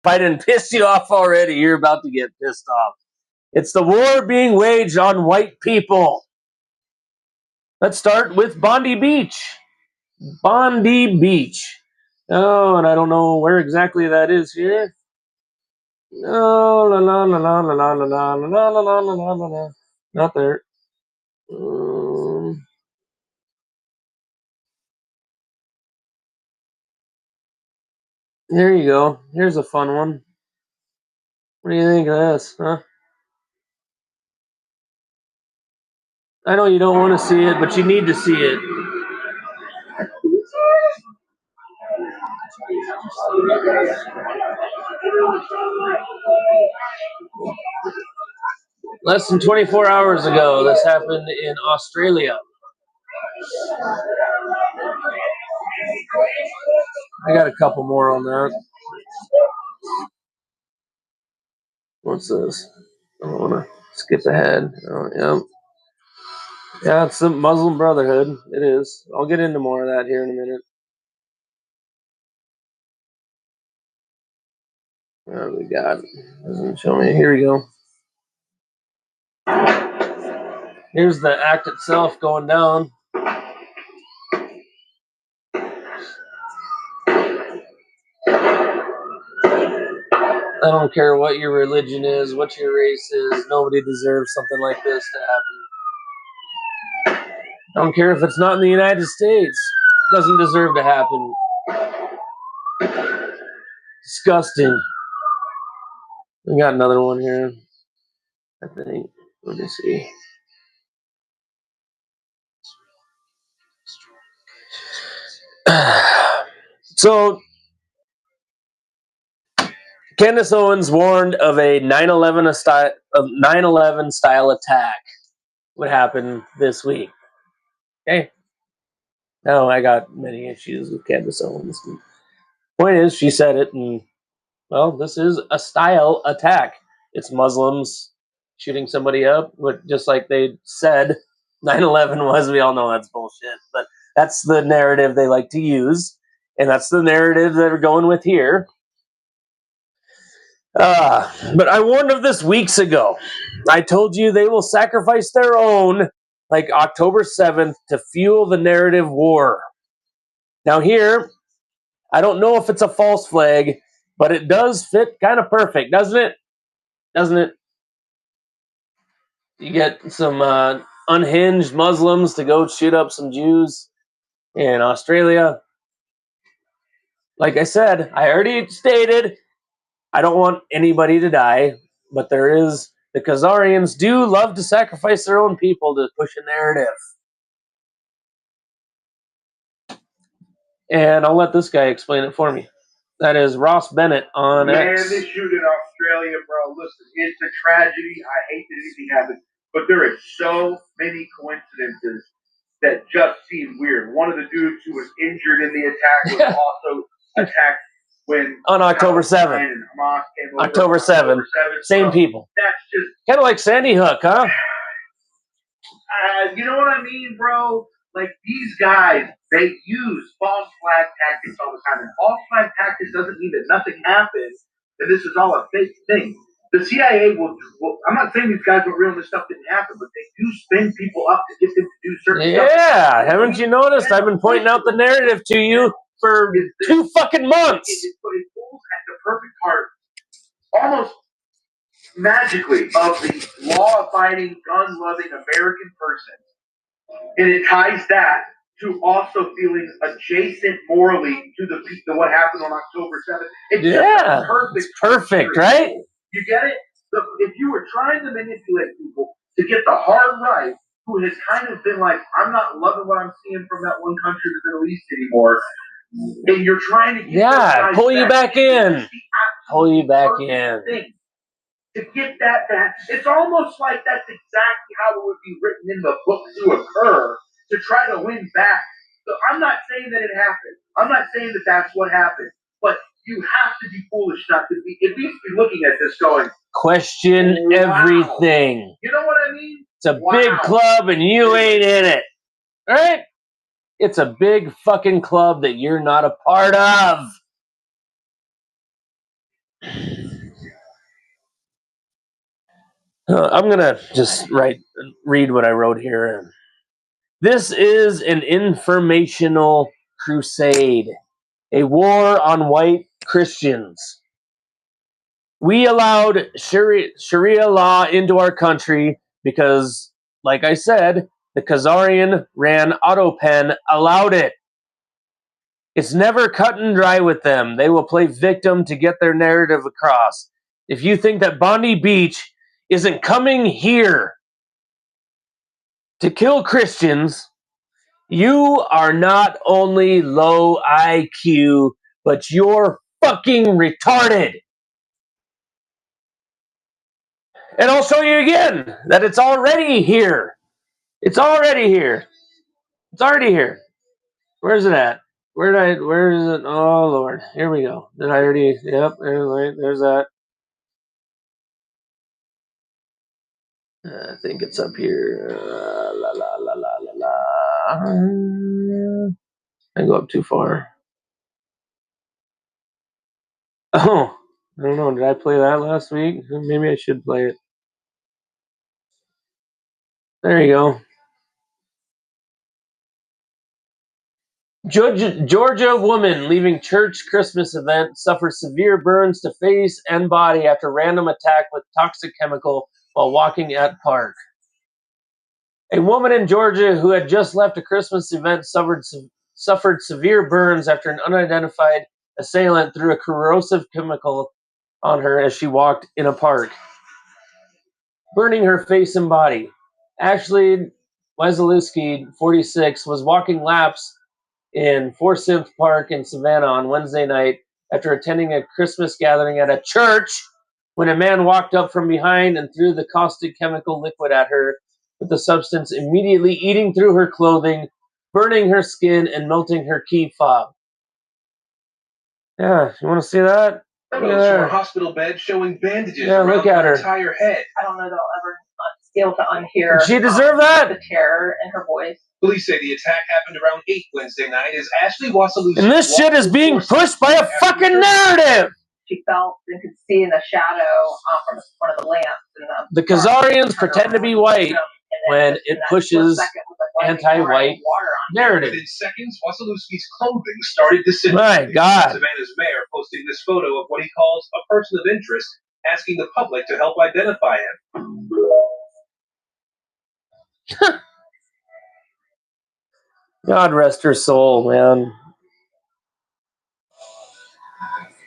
If I didn't piss you off already, you're about to get pissed off. It's the war being waged on white people. Let's start with Bondi Beach. Bondi Beach. Oh, and I don't know where exactly that is here. No, la la la la la la la la la la la la la la. Not there. There you go. Here's a fun one. What do you think of this, huh? I know you don't want to see it, but you need to see it. Less than 24 hours ago, this happened in Australia. I got a couple more on that. What's this? I don't want to skip ahead. Oh, yeah. Yeah, it's the Muslim Brotherhood. It is. I'll get into more of that here in a minute. What we got? Doesn't show me. Here we go. Here's the act itself going down. I don't care what your religion is, what your race is. Nobody deserves something like this to happen. I don't care if it's not in the United States. It doesn't deserve to happen. Disgusting. We got another one here, I think. Let me see. So, Candace Owens warned of a 9/11 style attack would happen this week. Okay. Now I got many issues with Candace Owens. Point is, she said it, and well, this is a style attack. It's Muslims shooting somebody up, just like they said 9/11 was. We all know that's bullshit, but that's the narrative they like to use, and that's the narrative that we're going with here. But I warned of this weeks ago. I told you they will sacrifice their own, like October 7th, to fuel the narrative war. Now here, I don't know if it's a false flag, but it does fit kind of perfect, doesn't it? Doesn't it? You get some unhinged Muslims to go shoot up some Jews in Australia. Like I said, I already stated, I don't want anybody to die, but the Khazarians do love to sacrifice their own people to push a narrative. And I'll let this guy explain it for me. That is Ross Bennett on X. Man, this shoot in Australia, bro, listen, it's a tragedy. I hate that anything happened, but there are so many coincidences that just seem weird. One of the dudes who was injured in the attack was also attacked when on October 7th. And Hamas came over October 7th. Same people. That's just kind of like Sandy Hook, huh? You know what I mean, bro? Like, these guys, they use false flag tactics all the time. And false flag tactics doesn't mean that nothing happens, that this is all a fake thing. The CIA will I'm not saying these guys were real and this stuff didn't happen, but they do spin people up to get them to do certain stuff. Yeah, haven't you noticed? I've been pointing out the narrative to you for 2 fucking months. It pulls at the perfect part, almost magically, of the law-abiding, gun-loving American person. And it ties that to also feeling adjacent morally to the what happened on October 7th. It's perfect, right? You get it? So if you were trying to manipulate people to get the hard right, who has kind of been like, I'm not loving what I'm seeing from that one country, the Middle East anymore, and you're trying to get pull you back in. Pull you back in. To get that, it's almost like that's exactly how it would be written in the book to occur, to try to win back. So I'm not saying that it happened. I'm not saying that that's what happened. But you have to be foolish not to be, at least be looking at this going, question everything. You know what I mean? It's a big club and you ain't in it. All right? It's a big fucking club that you're not a part of. I'm gonna just read what I wrote here. This is an informational crusade, a war on white Christians. We allowed Sharia law into our country because, like I said, the Khazarian ran Autopen allowed it. It's never cut and dry with them. They will play victim to get their narrative across. If you think that Bondi Beach isn't coming here to kill Christians, you are not only low IQ, but you're fucking retarded. And I'll show you again that it's already here. It's already here. It's already here. Where's it at? Where is it? Oh, Lord. Here we go. Did I already? Yep. There's that. I think it's up here. La la la la la la. I go up too far. Oh, I don't know. Did I play that last week? Maybe I should play it. There you go. Georgia woman leaving church Christmas event suffers severe burns to face and body after random attack with toxic chemical while walking at park. A woman in Georgia who had just left a Christmas event suffered severe burns after an unidentified assailant threw a corrosive chemical on her as she walked in a park, burning her face and body. Ashley Wesolowski, 46, was walking laps in Forsyth Park in Savannah on Wednesday night after attending a Christmas gathering at a church when a man walked up from behind and threw the caustic chemical liquid at her, with the substance immediately eating through her clothing, burning her skin, and melting her key fob. Yeah, you want to see that? Photos from her hospital bed showing bandages look around at her her entire head. I don't know that I'll ever be able to unhear Did she deserve that? the terror in her voice. Police say the attack happened around 8 Wednesday night as Ashley Wesolowski. And this shit is being pushed by a fucking narrative! She felt and could see in the shadow from one of the lamps. The Khazarians pretend to be white when it pushes anti-white narrative. Within seconds, Wesolowski's clothing started disintegrating. My God. Savannah's mayor posting this photo of what he calls a person of interest, asking the public to help identify him. God rest her soul, man.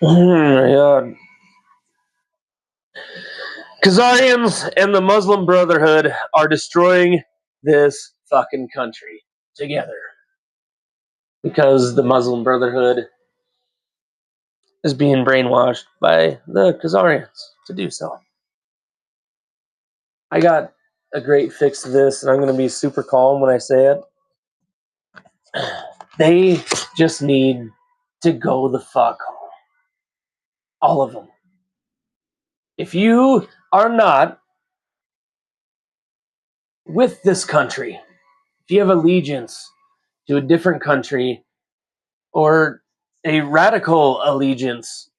Oh my God. Khazarians and the Muslim Brotherhood are destroying this fucking country together because the Muslim Brotherhood is being brainwashed by the Khazarians to do so. I got a great fix to this, and I'm going to be super calm when I say it. They just need to go the fuck home. All of them. If you are not with this country, if you have allegiance to a different country or a radical allegiance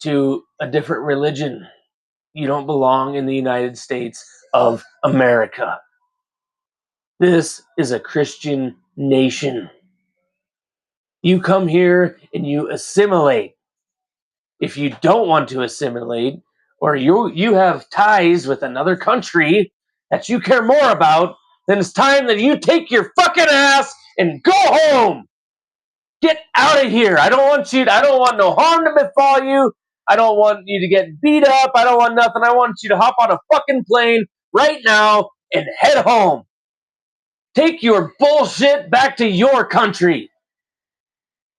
to a different religion, you don't belong in the United States of America. This is a Christian nation. You come here and you assimilate. If you don't want to assimilate, or you have ties with another country that you care more about, then it's time that you take your fucking ass and go home. Get out of here. I don't want no harm to befall you. I don't want you to get beat up. I don't want nothing. I want you to hop on a fucking plane right now and head home. Take your bullshit back to your country.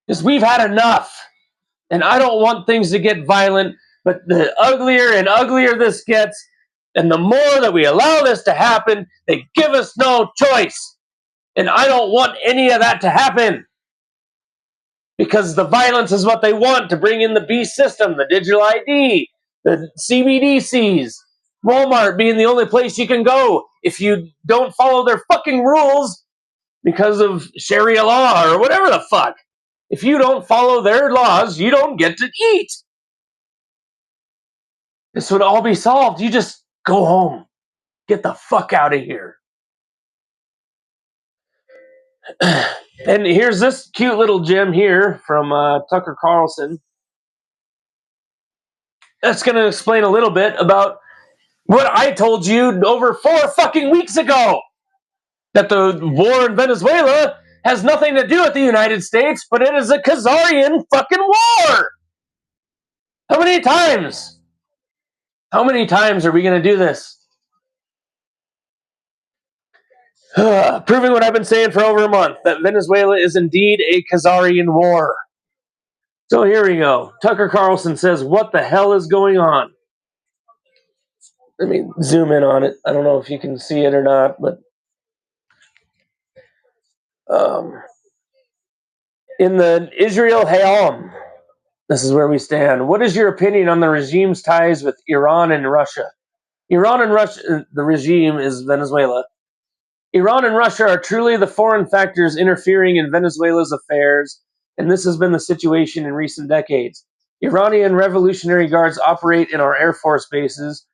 Because we've had enough. And I don't want things to get violent, but the uglier and uglier this gets, and the more that we allow this to happen, they give us no choice. And I don't want any of that to happen. Because the violence is what they want to bring in the beast system, the digital ID, the CBDCs, Walmart being the only place you can go if you don't follow their fucking rules because of Sharia law or whatever the fuck. If you don't follow their laws, you don't get to eat. this would all be solved. You just go home. Get the fuck out of here. And here's this cute little gem here from Tucker Carlson. That's going to explain a little bit about what I told you over 4 fucking weeks ago. That the war in Venezuela has nothing to do with the United States, but it is a Khazarian fucking war. How many times? How many times are we going to do this? Proving what I've been saying for over a month, that Venezuela is indeed a Khazarian war. So here we go. Tucker Carlson says, what the hell is going on? Let me zoom in on it. I don't know if you can see it or not, but in the Israel Hayom, this is where we stand. What is your opinion on the regime's ties with Iran and Russia? Iran and Russia, the regime is Venezuela. Iran and Russia are truly the foreign factors interfering in Venezuela's affairs, and this has been the situation in recent decades. Iranian Revolutionary Guards operate in our Air Force bases,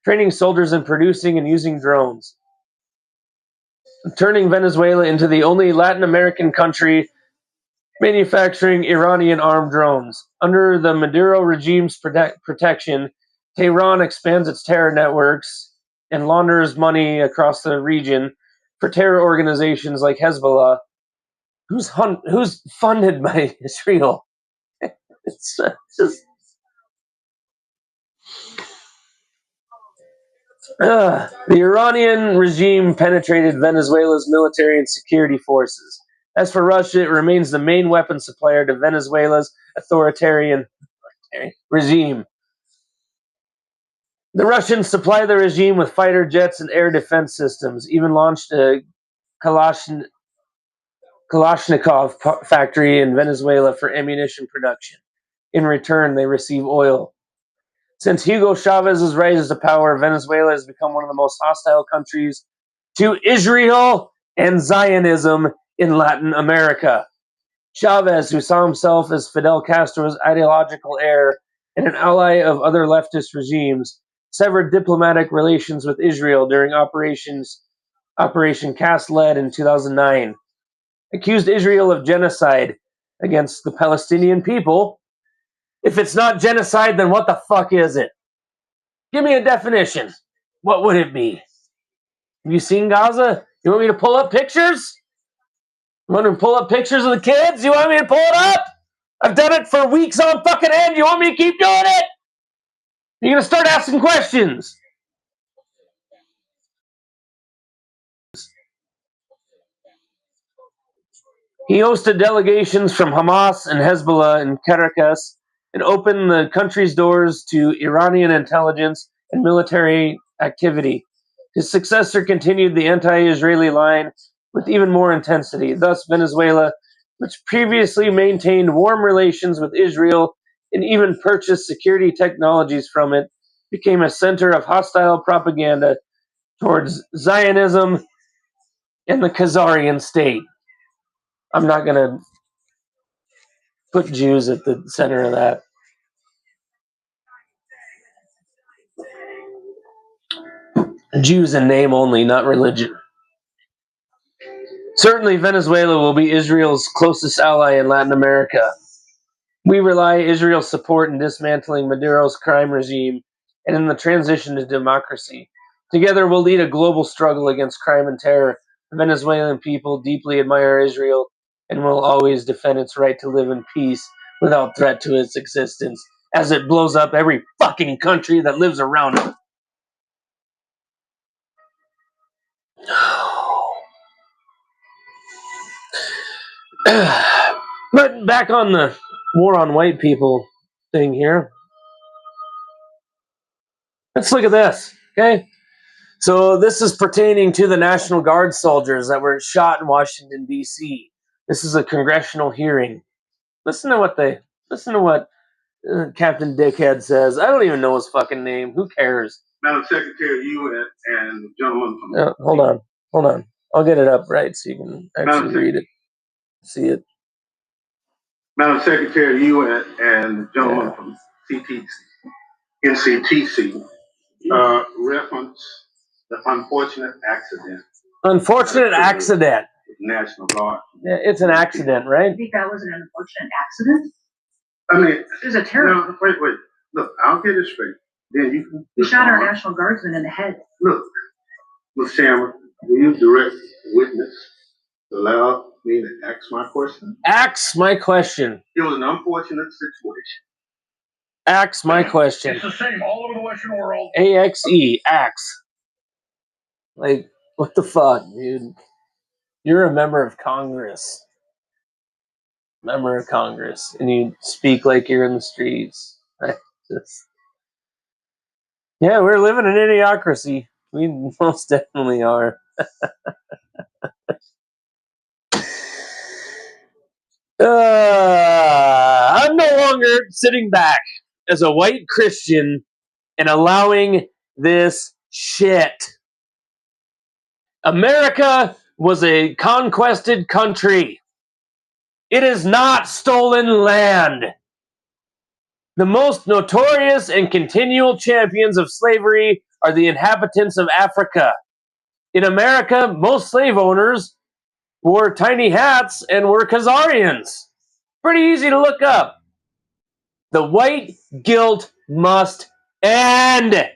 training soldiers and producing and using drones, turning Venezuela into the only Latin American country manufacturing Iranian armed drones. Under the Maduro regime's protection, Tehran expands its terror networks and launders money across the region for terror organizations like Hezbollah, who's funded by Israel. It's just the Iranian regime penetrated Venezuela's military and security forces. As for Russia, it remains the main weapon supplier to Venezuela's authoritarian regime. The Russians supply the regime with fighter jets and air defense systems, even launched a Kalashnikov factory in Venezuela for ammunition production. In return, they receive oil. Since Hugo Chavez's rise to power, Venezuela has become one of the most hostile countries to Israel and Zionism in Latin America. Chavez, who saw himself as Fidel Castro's ideological heir and an ally of other leftist regimes, severed diplomatic relations with Israel during Operation Cast Lead in 2009, accused Israel of genocide against the Palestinian people. If it's not genocide, then what the fuck is it? Give me a definition. What would it be? Have you seen Gaza? You want me to pull up pictures? You want me to pull up pictures of the kids? You want me to pull it up? I've done it for weeks on fucking end. You want me to keep doing it? You're going to start asking questions. He hosted delegations from Hamas and Hezbollah in Caracas and opened the country's doors to Iranian intelligence and military activity. His successor continued the anti-Israeli line with even more intensity. Thus, Venezuela, which previously maintained warm relations with Israel and even purchased security technologies from it, became a center of hostile propaganda towards Zionism and the Khazarian state. I'm not going to put Jews at the center of that. Jews in name only, not religion. Certainly, Venezuela will be Israel's closest ally in Latin America. We rely Israel's support in dismantling Maduro's crime regime and in the transition to democracy. Together, we'll lead a global struggle against crime and terror. The Venezuelan people deeply admire Israel and will always defend its right to live in peace without threat to its existence, as it blows up every fucking country that lives around it. But back on the war on white people thing here. Let's look at this, okay? So this is pertaining to the National Guard soldiers that were shot in Washington, D.C. This is a congressional hearing. Listen to what Captain Dickhead says. I don't even know his fucking name. Who cares? Madam Secretary, you and the gentleman from... Hold on. I'll get it up right so you can actually read it. See it. Madam Secretary, you and the gentleman from CTC. NCTC reference the unfortunate accident. Unfortunate accident. National Guard. Yeah, it's an accident, right? I think that was an unfortunate accident. I mean, It was a terror. no, wait. Look, I'll get it straight. Then you can. We shot our National Guardsman in the head. Look, Ms. Chairman, will you direct witness allow me to ask my question? Ask my question. It was an unfortunate situation. Ask my question. It's the same all over the Western world. AXE, axe. Like, what the fuck, dude? You're a member of Congress. Member of Congress. And you speak like you're in the streets. Yeah, we're living in an idiocracy. We most definitely are. I'm no longer sitting back as a white Christian and allowing this shit. America was a conquested country. It is not stolen land. The most notorious and continual champions of slavery are the inhabitants of Africa. In America, most slave owners wore tiny hats and were Khazarians. Pretty easy to look up. The white guilt must end.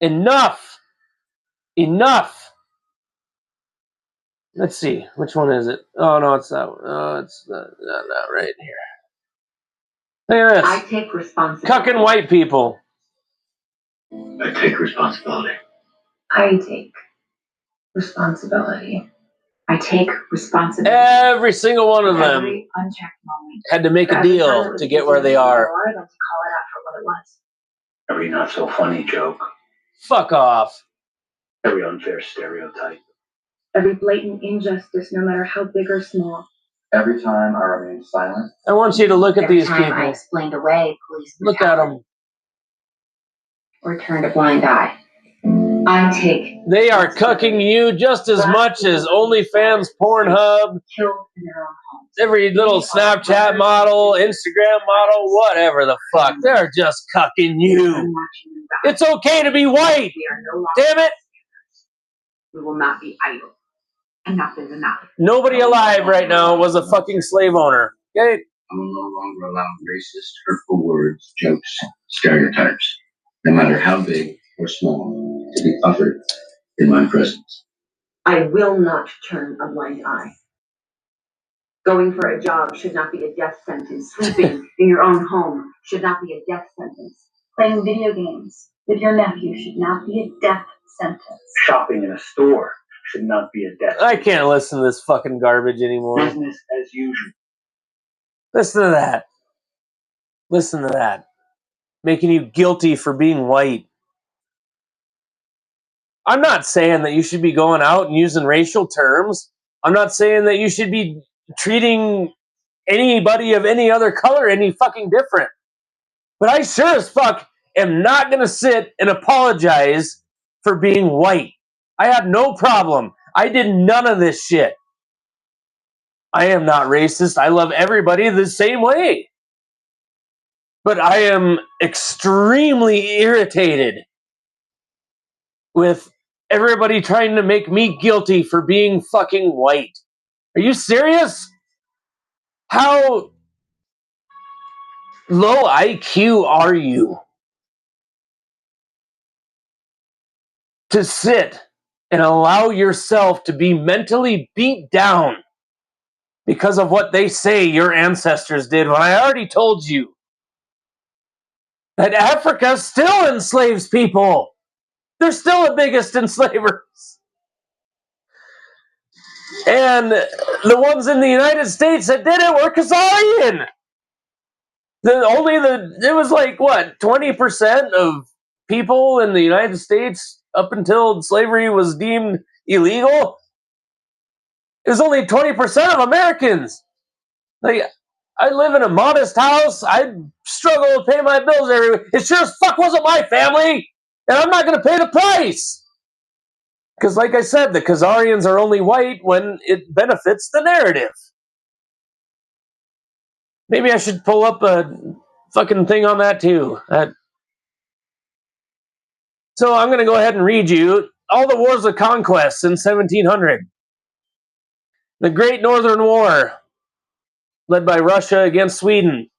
Enough. Enough. Let's see. Which one is it? Oh, no, it's that one. Oh, it's not right here. Look at this. I take responsibility. Cucking white people. I take responsibility. I take responsibility. I take responsibility. Every single one of them Every unchecked moment. had to make a deal to get where they are. I'd like to call it out for what it was. Every not so funny joke. Fuck off. Every unfair stereotype. Every blatant injustice, no matter how big or small. Every time I remain silent. I want you to look at Every these time I people. explained away police Look at them. or turned a blind eye. I take. They are cucking you just as much as OnlyFans, Pornhub, Killed in their own homes. every little Snapchat model, Instagram model, whatever the fuck. They're just cucking you. It's okay to be white. We are no longer. Damn it. We will not be idle. Enough is enough. Nobody alive right now was a fucking slave owner. Okay? I will no longer allow racist, hurtful words, jokes, stereotypes, no matter how big or small, to be uttered in my presence. I will not turn a blind eye. Going for a job should not be a death sentence. Sleeping in your own home should not be a death sentence. Playing video games with your nephew should not be a death sentence. Shopping in a store should not be a death I sentence. can't listen to this fucking garbage anymore. Business as usual. Listen to that. Listen to that. Making you guilty for being white. I'm not saying that you should be going out and using racial terms. I'm not saying that you should be treating anybody of any other color any fucking different. But I sure as fuck am not going to sit and apologize for being white. I have no problem. I did none of this shit. I am not racist. I love everybody the same way. But I am extremely irritated with everybody trying to make me guilty for being fucking white. Are you serious? How low IQ are you to sit and allow yourself to be mentally beat down because of what they say your ancestors did, when I already told you that Africa still enslaves people? They're still the biggest enslavers. And the ones in the United States that did it were Khazarian. It was like, what, 20% of people in the United States up until slavery was deemed illegal? It was only 20% of Americans. Like, I live in a modest house. I struggle to pay my bills every week. It sure as fuck wasn't my family. And I'm not going to pay the price. Because, like I said, the Khazarians are only white when it benefits the narrative. Maybe I should pull up a fucking thing on that too. So I'm going to go ahead and read you all the wars of conquest since 1700. The Great Northern War, led by Russia against Sweden.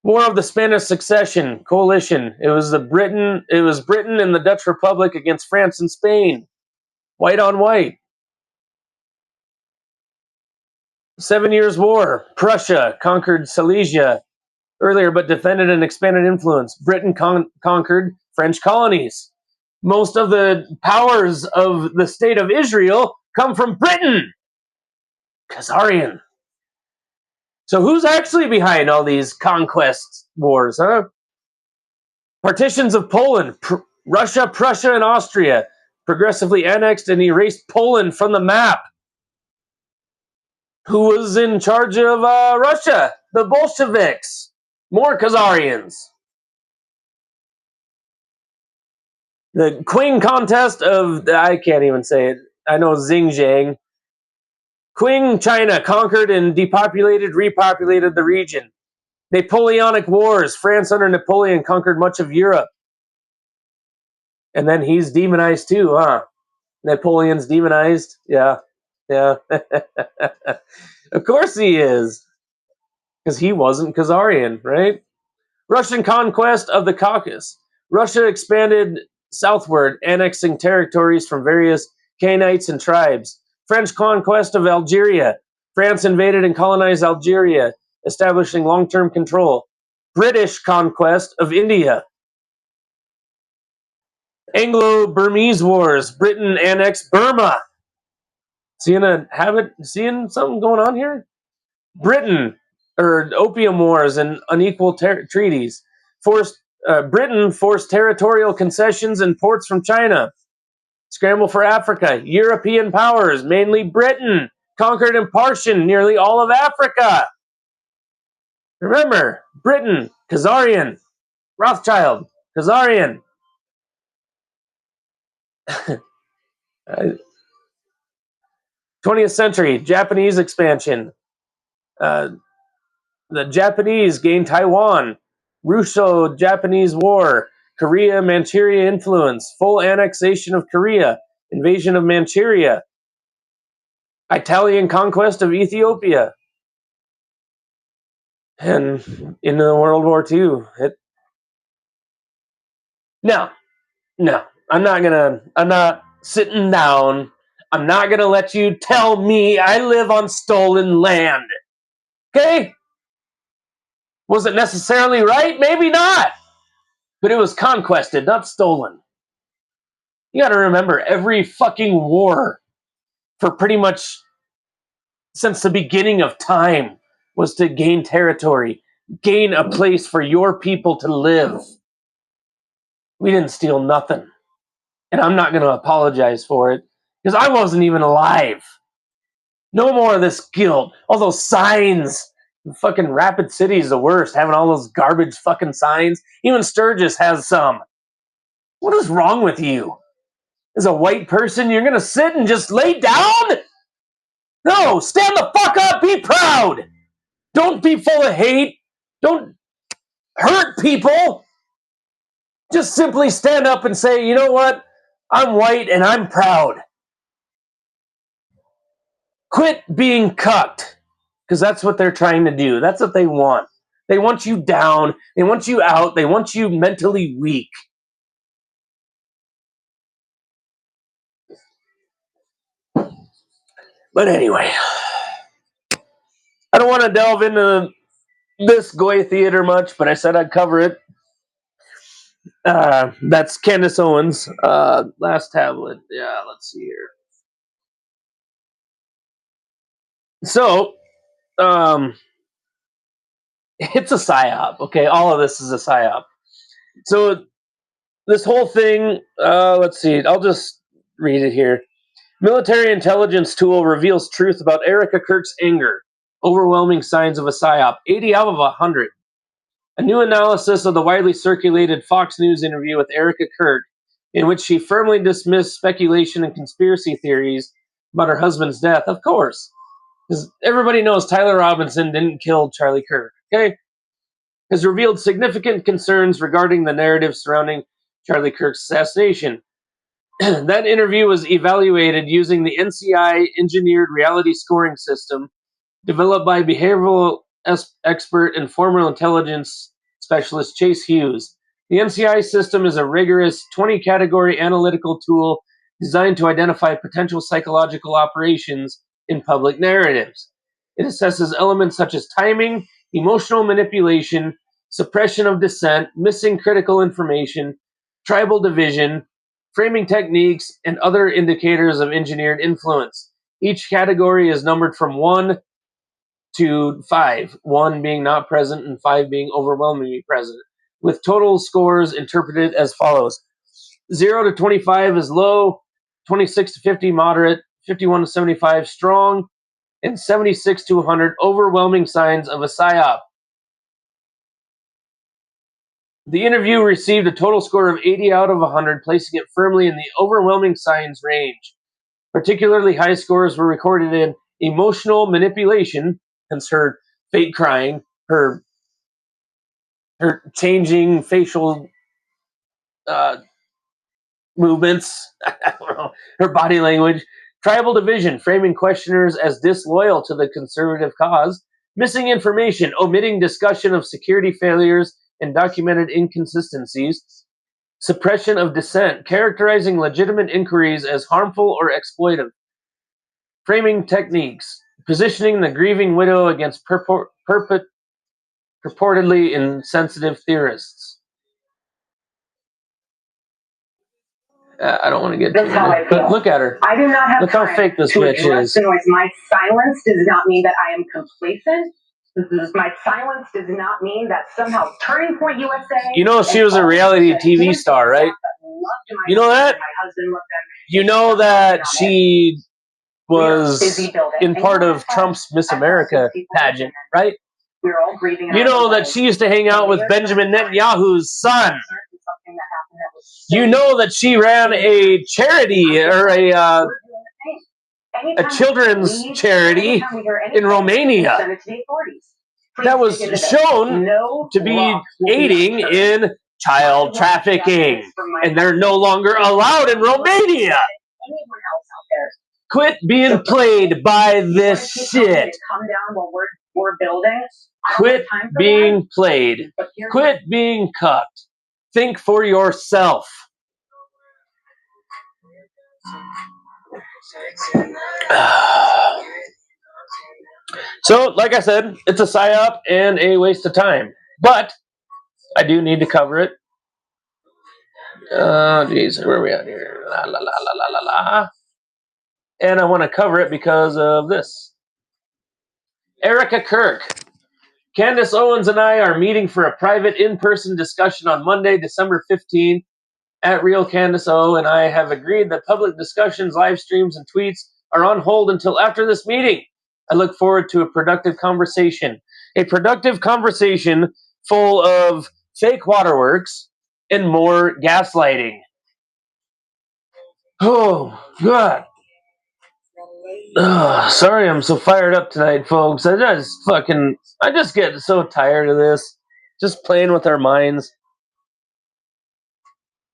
War of the Spanish Succession Coalition. It was Britain and the Dutch Republic against France and Spain. White on white. 7 Years' War. Prussia conquered Silesia earlier but defended and expanded influence. Britain conquered French colonies. Most of the powers of the state of Israel come from Britain. Khazarian. So who's actually behind all these conquest wars, huh? Partitions of Poland. Russia, Prussia, and Austria progressively annexed and erased Poland from the map. Who was in charge of Russia? The Bolsheviks. More Khazarians. The Qing contest of, I can't even say it. I know Xinjiang. Qing China conquered and repopulated the region. Napoleonic Wars. France under Napoleon conquered much of Europe. And then he's demonized too, huh? Napoleon's demonized. Yeah. Yeah. Of course he is. Because he wasn't Khazarian, right? Russian conquest of the Caucasus. Russia expanded southward, annexing territories from various Canaanites and tribes. French conquest of Algeria. France invaded and colonized Algeria, establishing long-term control. British conquest of India. Anglo-Burmese Wars. Britain annexed Burma. Seeing something going on here? Britain, or Opium Wars and unequal treaties. Britain forced territorial concessions and ports from China. Scramble for Africa. European powers, mainly Britain, conquered and partitioned nearly all of Africa. Remember, Britain, Khazarian, Rothschild, Khazarian. 20th century, Japanese expansion. The Japanese gained Taiwan. Russo-Japanese War. Korea Manchuria influence. Full annexation of Korea. Invasion of Manchuria. Italian conquest of Ethiopia. And in the World War II. No. I'm not sitting down. I'm not gonna let you tell me I live on stolen land. Okay? Was it necessarily right? Maybe not. But it was conquested, not stolen. You gotta remember, every fucking war for pretty much since the beginning of time was to gain territory, gain a place for your people to live. We didn't steal nothing. And I'm not gonna apologize for it, because I wasn't even alive. No more of this guilt. All those signs. Fucking Rapid City is the worst, having all those garbage fucking signs. Even Sturgis has some. What is wrong with you? As a white person, you're gonna sit and just lay down? No, stand the fuck up, be proud. Don't be full of hate. Don't hurt people. Just simply stand up and say, you know what? I'm white and I'm proud. Quit being cucked, because that's what they're trying to do. That's what they want. They want you down. They want you out. They want you mentally weak. But anyway, I don't want to delve into this Goy theater much, but I said I'd cover it. That's Candace Owens' last tablet. Yeah, let's see here. So, it's a psyop, okay? All of this is a psyop. So, this whole thing, let's see, I'll just read it here. Military intelligence tool reveals truth about Erica Kirk's anger. Overwhelming signs of a psyop. 80 out of 100. A new analysis of the widely circulated Fox News interview with Erica Kirk, in which she firmly dismissed speculation and conspiracy theories about her husband's death. Of course. Because everybody knows Tyler Robinson didn't kill Charlie Kirk, okay? Has revealed significant concerns regarding the narrative surrounding Charlie Kirk's assassination. That interview was evaluated using the NCI engineered reality scoring system developed by behavioral expert and former intelligence specialist Chase Hughes. The NCI system is a rigorous 20-category analytical tool designed to identify potential psychological operations in public narratives. It assesses elements such as timing, emotional manipulation, suppression of dissent, missing critical information, tribal division, framing techniques, and other indicators of engineered influence. Each category is numbered from 1 to 5, 1 being not present and 5 being overwhelmingly present, with total scores interpreted as follows. 0 to 25 is low, 26 to 50 moderate, 51 to 75 strong, and 76 to 100 overwhelming signs of a psyop. The interview received a total score of 80 out of 100, placing it firmly in the overwhelming signs range. Particularly high scores were recorded in emotional manipulation, hence her fake crying, her changing facial movements, I don't know, her body language, tribal division, framing questioners as disloyal to the conservative cause, missing information, omitting discussion of security failures and documented inconsistencies, suppression of dissent, characterizing legitimate inquiries as harmful or exploitive, framing techniques, positioning the grieving widow against purportedly insensitive theorists. I don't want to get That's too how I feel. but look at her. I do not have Look how time fake this to bitch address is. the noise. My silence does not mean that I am complacent. My silence does not mean that somehow Turning Point USA. You know she was a reality TV star, right? You know that? You know that she was in part of Trump's Miss America pageant, right? We're all grieving. You know that she used to hang out with Benjamin Netanyahu's son. You know that she ran a charity or a children's charity in Romania that was shown to be aiding in child trafficking, and they're no longer allowed in Romania. Quit being played by this shit. Quit being played. Quit being cucked. Think for yourself. So, like I said, it's a psyop and a waste of time. But I do need to cover it. Oh, geez, where are we at here? La, la, la, la, la, la, la. And I want to cover it because of this. Erica Kirk. Candace Owens and I are meeting for a private in-person discussion on Monday, December 15th at Real Candace O, and I have agreed that public discussions, live streams, and tweets are on hold until after this meeting. I look forward to a productive conversation. A productive conversation full of fake waterworks and more gaslighting. Oh, God. Sorry I'm so fired up tonight, folks. I just get so tired of this. Just playing with our minds.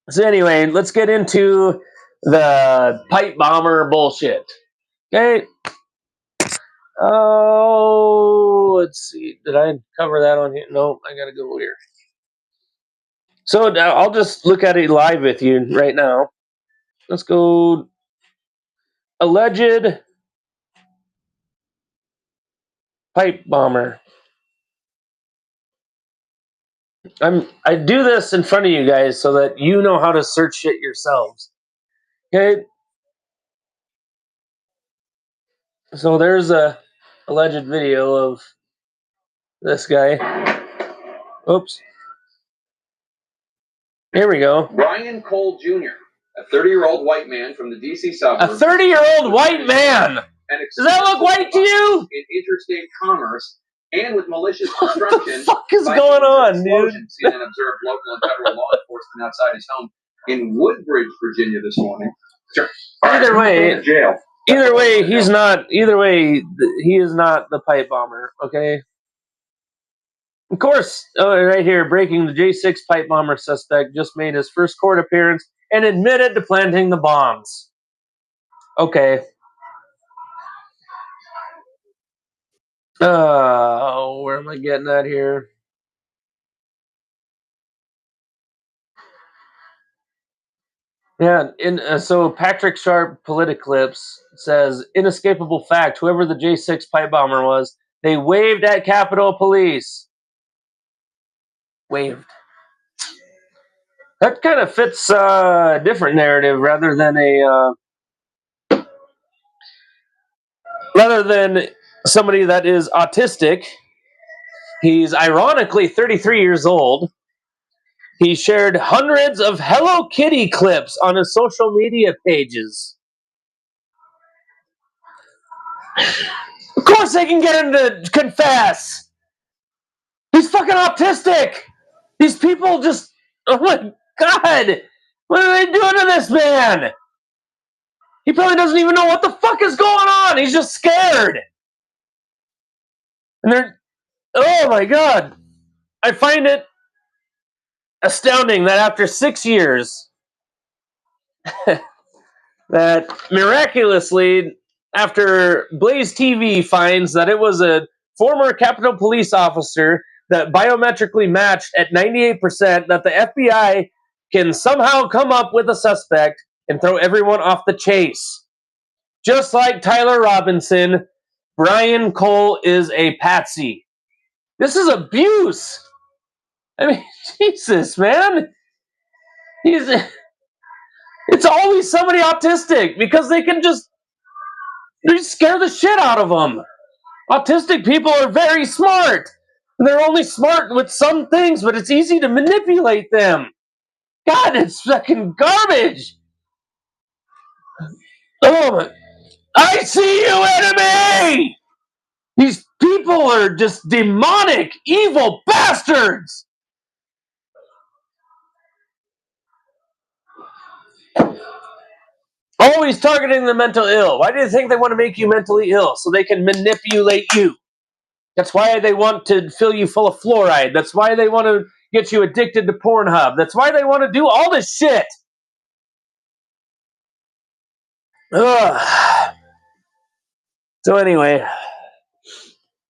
So anyway, let's get into the pipe bomber bullshit. Okay. Oh, let's see. Did I cover that on here? No, I gotta go here. So I'll just look at it live with you right now. Let's go. Alleged pipe bomber. I do this in front of you guys so that you know how to search shit yourselves. Okay. So there's a alleged video of this guy. Oops. Here we go. Brian Cole Jr., a 30-year-old white man from the D.C. suburbs. A 30-year-old white man. Does that look white to you? In interstate commerce and with malicious destruction. What the fuck is going on, dude? CNN observed local and federal law enforcement outside his home in Woodbridge, Virginia, this morning. Sure. Either way, he is not the pipe bomber. Okay. Of course, right here, breaking the J6 pipe bomber suspect just made his first court appearance and admitted to planting the bombs. Okay. Where am I getting at here? Yeah, so Patrick Sharp Politiclips says, inescapable fact, whoever the J6 pipe bomber was, they waved at Capitol Police. Waved. That kind of fits a different narrative rather than somebody that is autistic. He's ironically 33 years old. He shared hundreds of Hello Kitty clips on his social media pages. Of course they can get him to confess. He's fucking autistic. These people just, oh my God, what are they doing to this man? He probably doesn't even know what the fuck is going on. He's just scared. And they're, oh my God. I find it astounding that after 6 years, that miraculously, after Blaze TV finds that it was a former Capitol Police officer that biometrically matched at 98%, that the FBI can somehow come up with a suspect and throw everyone off the chase. Just like Tyler Robinson, Brian Cole is a patsy. This is abuse. I mean, Jesus, man. It's always somebody autistic because they scare the shit out of them. Autistic people are very smart. They're only smart with some things, but it's easy to manipulate them. God, it's fucking garbage. Oh my. I see you, enemy! These people are just demonic, evil bastards! Always targeting the mental ill. Why do you think they want to make you mentally ill? So they can manipulate you. That's why they want to fill you full of fluoride. That's why they want to get you addicted to Pornhub. That's why they want to do all this shit. Ugh. So anyway,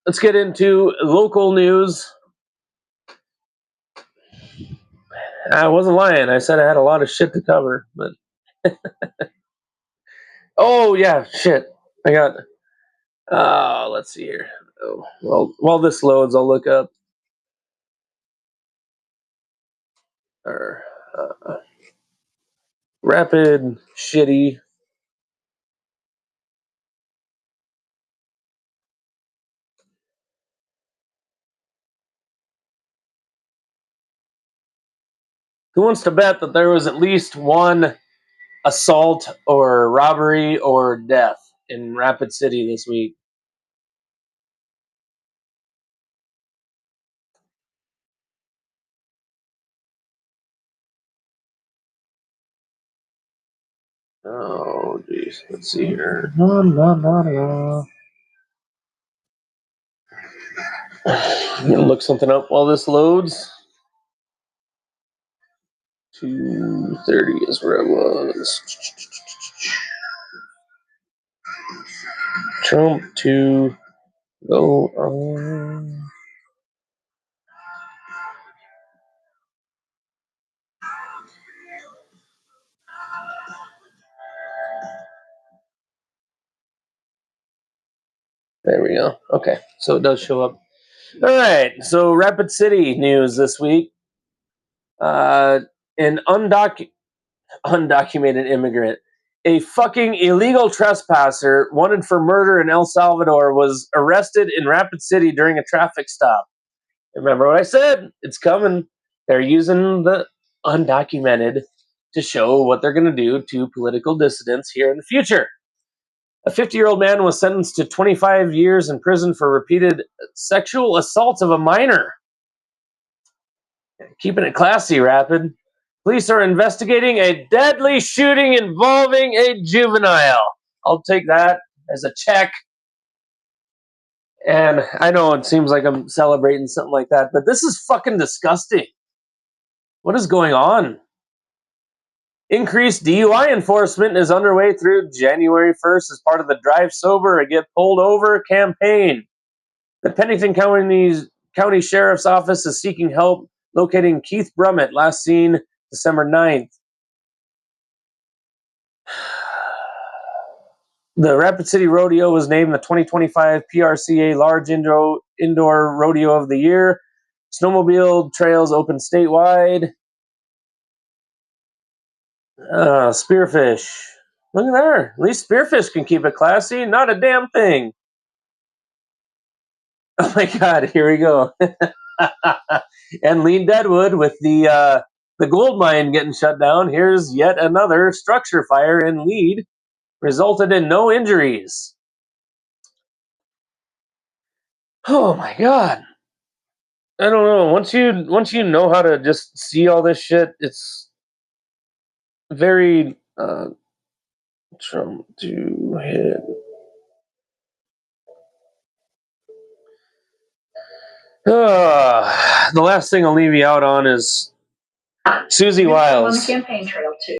let's get into local news. I wasn't lying. I said I had a lot of shit to cover, but oh yeah, shit. I got. Let's see here. Oh, well, while this loads, I'll look up. Or rapid shitty. Who wants to bet that there was at least one assault or robbery or death in Rapid City this week? Oh, jeez. Let's see here. I'm gonna look something up while this loads. 2:30 is where I was. Trump to go on. There we go. Okay, so it does show up. All right, so Rapid City news this week. An undocumented immigrant, a fucking illegal trespasser wanted for murder in El Salvador, was arrested in Rapid City during a traffic stop. Remember what I said? It's coming. They're using the undocumented to show what they're going to do to political dissidents here in the future. A 50-year-old man was sentenced to 25 years in prison for repeated sexual assaults of a minor. Keeping it classy, Rapid. Police are investigating a deadly shooting involving a juvenile. I'll take that as a check. And I know it seems like I'm celebrating something like that, but this is fucking disgusting. What is going on? Increased DUI enforcement is underway through January 1st as part of the Drive Sober or Get Pulled Over campaign. The Pennington County Sheriff's Office is seeking help locating Keith Brummett, last seen December 9th. The Rapid City Rodeo was named the 2025 PRCA Large Indoor Rodeo of the Year. Snowmobile trails open statewide. Spearfish. Look at there. At least Spearfish can keep it classy. Not a damn thing. Oh my God, here we go. And Lean Deadwood with the gold mine getting shut down. Here's yet another structure fire in Lead. Resulted in no injuries. Oh my God. I don't know. Once you know how to just see all this shit, it's very Trump to hit. The last thing I'll leave you out on is Susie Wiles. On the campaign trail too.